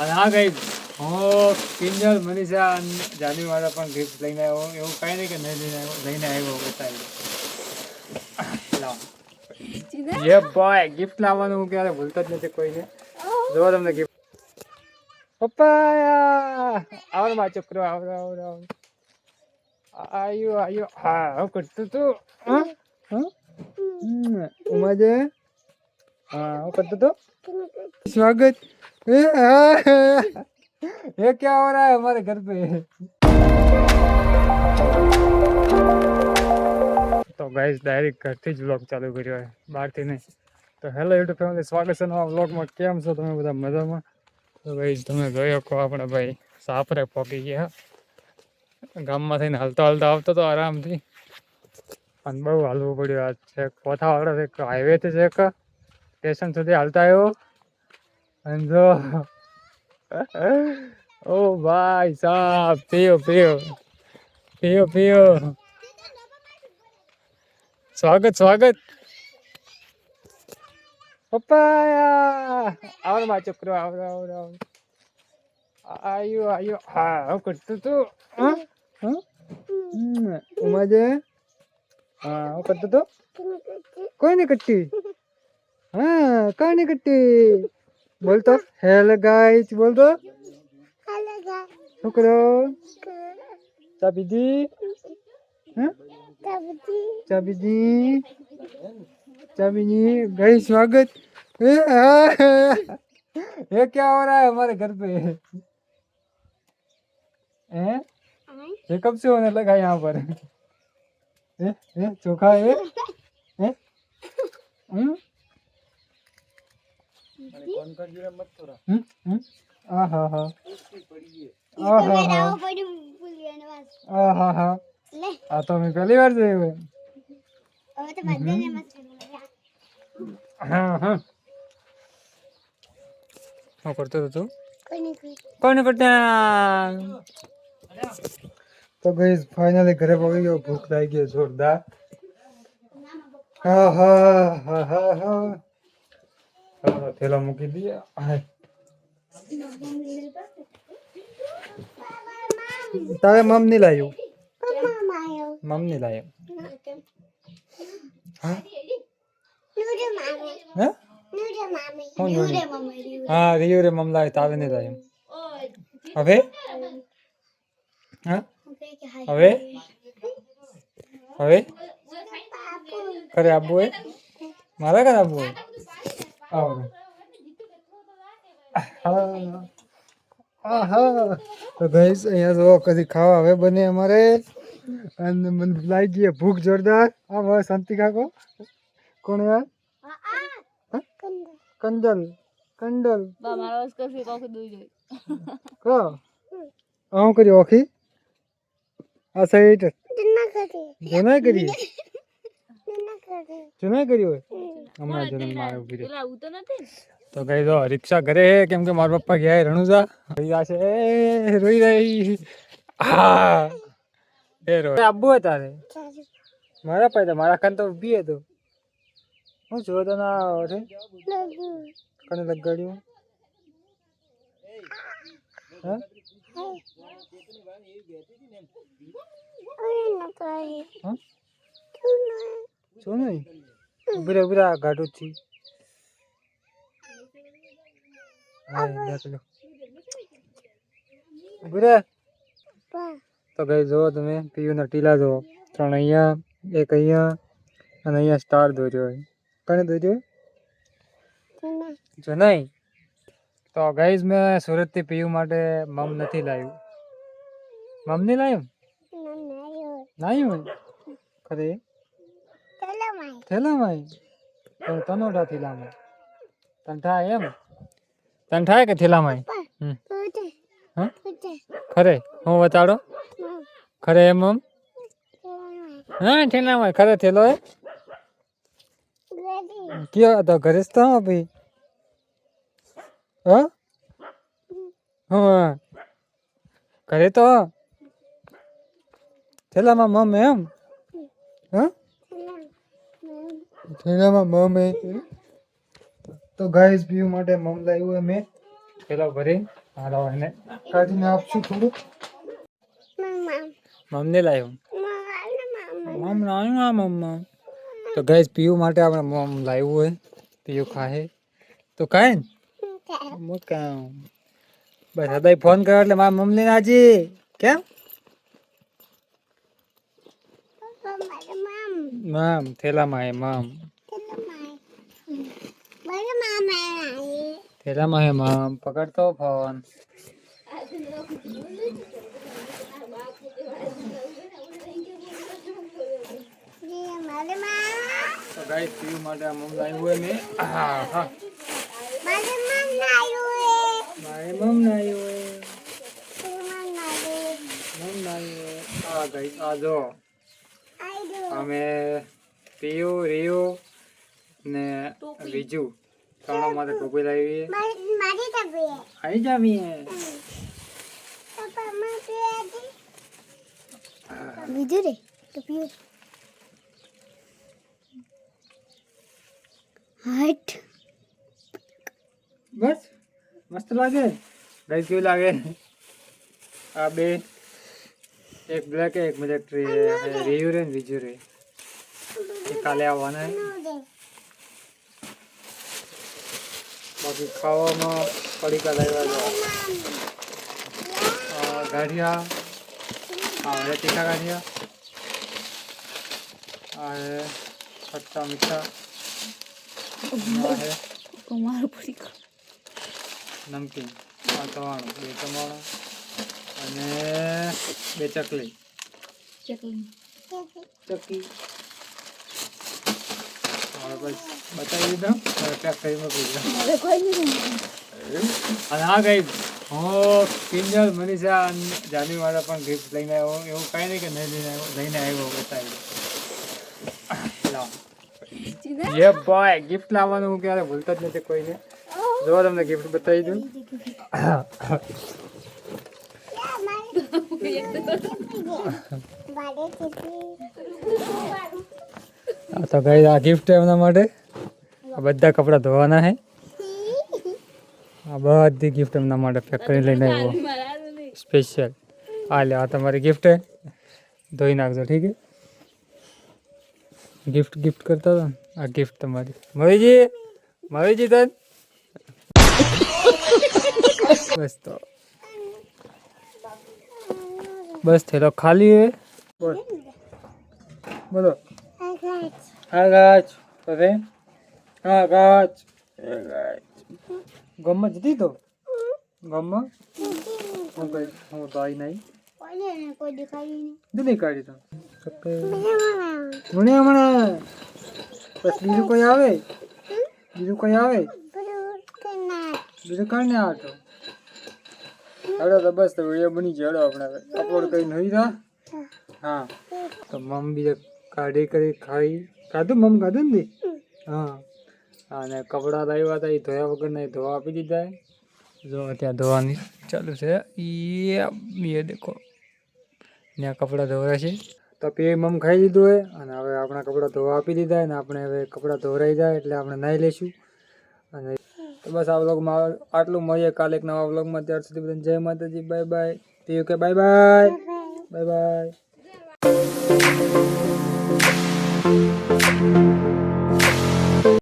અને હા ગઈ હું કિંજલ મનીષા જાની વાળા પણ ગિફ્ટ લઈને આવ્યો. એવું કઈ નહીં કે નહીં લઈને આવ્યો બતાવી યે બોય ગિફ્ટ લાવવાનું હું ક્યારે ભૂલતો જ નથી કોઈને. જો તમને ગિફ્ટ પપ્પા આવડે માં છોકરો આવડે આવડે આવડે આયો આયો હા હું કરતું તું ઉમાજે हाँ वो करते तो स्वागत ये क्या हो रहा है हमारे घर पे तो गाइस डायरेक्ट ઘરથી જ વ્લોગ ચાલુ કર્યો છે બહારથી નહીં. તો હેલો યુટ્યુબ ફેમિલી, સ્વાગત છે નવા વ્લોગમાં. કેમ છો તમે બધા? મજામાં? તો ગાઈસ તમે જોઈ શકો આપણે ભાઈ સાપરે પહોંચી ગયા. ગામમાં થઈને હાલતો હાલતો આવતો તો આરામથી, અને બહુ હાલવું પડ્યું. આ છે કોથાવાળો છે, હાઈવેથી છે સ્ટેશન સુધી હાલતા આવ્યો. અને જો ઓ ભાઈ સાહેબ પીઓ પીઓ પીઓ પીઓ. સ્વાગત સ્વાગત પપ્પા આવડે માં છોકરો આવડે આવડે આવડે આયો આયો હા હું કરતું તું ઉમાજે હા હું કરતું તું કોઈ નહીં કરતી हाँ कहाँ नहीं कट्टी बोल तो हेलो गाइस बोल तो हेलो गाइस शुक्रो चाबी दी हाँ चाबी दी चाबी दी गाइस स्वागत ये क्या हो रहा है हमारे घर पे हैं? ये कब से होने लगा यहाँ पर चोखा है આ તો મેં પહેલી વાર જોયું. શું કરતો હતો તું? કોને કરતા? તો ગાઈસ ફાઇનલી ઘરે પહોંચી ગયો. ભૂખ લાગી ગઈ જોરદાર. હા હા હા હા હા થેલા મૂકી દઈએ. તારે મમ નહીં લાવ્યું? મમ નહીં લાવ્યું? હા રિયુ રે મમ લાવે, તારે નહીં લાવ્યું. હવે હા હવે હવે કરે આબુ હોય મારા ઘરે આબુ હોય આવો. તો ગાઈસ અહીંયા જો કદી ખાવા હવે બને અમારે, અને મને લાગી ગઈ ભૂખ જોરદાર. હા ભાઈ શાંતિ કાકો કોણ યાર? કંજલ કંડલ હું કરી ઓખી આ સાઈડ જુનાઈ કરી જુનાઈ કરી હોય હમણાં જન્મ આવ્યો. તો કઈ દો રિક્ષા ઘરે હે, કેમ કે મારા પપ્પા ગયા રણુજા રોઈ રહી. હા એ રોઈ આબુ હે તારે મારા પાસે મારા કાન તો ઉભી હતો. હું જો તો ના આવે કને લગાડ્યું હા શું નહીં ઉભરા ઉભરા ગાઢું છી. તો કઈ જો તમે પીયુ ના ટીલા જો 3 અહીંયા 1 અહીંયા અને અહીંયા સ્ટાર દોર્યો હોય. કને દોર્યો જો નહીં? તો ગાઈઝ મેં સુરત થી પીયુ માટે મમ નથી લાવ્યું. મમ નહીં લાવ્યું? લાવ્યું ખરે થેલામાં તનોડા થેલામાં તન થાય એમ? તન થાય કે થેલામાં? ખરે હું બતાડો ખરે એમ મમ? હા થેલામાં ખરે થેલો હે કયો તો ઘરે તો ભાઈ હા હા ઘરે તો થેલામાં મમ એમ? હા થેલામાં મમ હે. તો ગાઈસ પીયુ માટે મમ લાવ્યું હે મેં થેલા ભરી. હાલો એને કાઢીને આપશું થોડું. મમ્મી લાવ્યું મમ્મા. તો ગઈસ પીયુ માટે આપણે મમ લાવ્યું હોય, પીયુ ખાહે તો કાંઈ ને મુકામ બસ હદાય ફોન કર્યો એટલે મારા મમ્મી ને આજી કેમ મામ થેલામાં હે મામ થેલામાં હે મામ પકડતો ફોન. તો ગાઈસ પીયુ માટે આ મમ લાવ્યું હોય ને હા હા મારે મમ લાવ્યું આ ગાઈસ આ જો અમે પીયુ રિયુ ને બીજું ત્રણ માટે ટોપી લાવી આવી જાવી બીજું રે ટોપી હટ બસ મસ્ત લાગે ગાઈસ કેવું લાગે આ બે એક બ્લેક એક મિલિટરી રિયુ રે ને બીજું રે એ કાલે આવવાના હે. બાકી ખાવામાં પડીકા લાવ્યા છે ગાંઠિયા આ તીખા ગાંઠિયા આ ખટ્ટા મીઠા નમકીન આ તવાણું બે તવાણું અને બે ચકલી ચકી હવે બસ બતાવી દીધા હવે પેક કરી મૂકી દીધા. અને હા ગઈ હું કિંજલ મનીષા જાનવી વાળા પણ ગિફ્ટ લઈને આવ્યો એવું કાંઈ નહીં કે નહીં લઈને આવ્યો બતાવી લાવ યે બોય ગિફ્ટ લાવવાનું હું ક્યારે ભૂલતો જ નથી કોઈને. જો તમને ગિફ્ટ બતાવી દઉં. તો ગઈ આ ગિફ્ટ એમના માટે આ બધા કપડાં ધોવાના છે. આ બધી ગિફ્ટ એમના માટે પેક કરી લઈને આવ્યો સ્પેશિયલ. આ લે આ તમારી ગિફ્ટ હે ધોઈ નાખજો ઠીક હે. ગિફ્ટ કરતા હતા આ ગિફ્ટ તમારી મવીજી તન બસ તો બસ થેલો ખાલી હે બોલ બોલો આગાચ પછી આગાચ ગમમાં જતી તો ગમમાં હું તો આવી નહીં દીદી કાઢી તો હમણાં બસ બીજું કોઈ આવે બીજું કાંઈ નહીં આવતો. હવે તો બસ તો વિડીયો બની ગયો આપણે અપલોડ કરી નહીં થા. હા તો મમ બીજે કાઢી કરી ખાધું મમ ખાધું ને હા અને કપડાં લાવ્યા હતા એ ધોયા વગર નહીં ધોવા આપી દીધા. જો ત્યાં ધોવાની ચાલુ છે એ દેખો ત્યાં કપડાં ધોવાય છે. તો પે મમ ખાઈ લીધું હોય અને હવે આપણા કપડાં ધોવા આપી દીધા અને આપણે હવે કપડાં ધોરાઈ જાય એટલે આપણે નાહી લઈશું. અને તો બસ આ વ્લોગમાં આટલું મળીએ કાલે એક નવા વ્લોગમાં. ત્યાર સુધી બધાને જય માતાજી બાય બાય. Bye bye.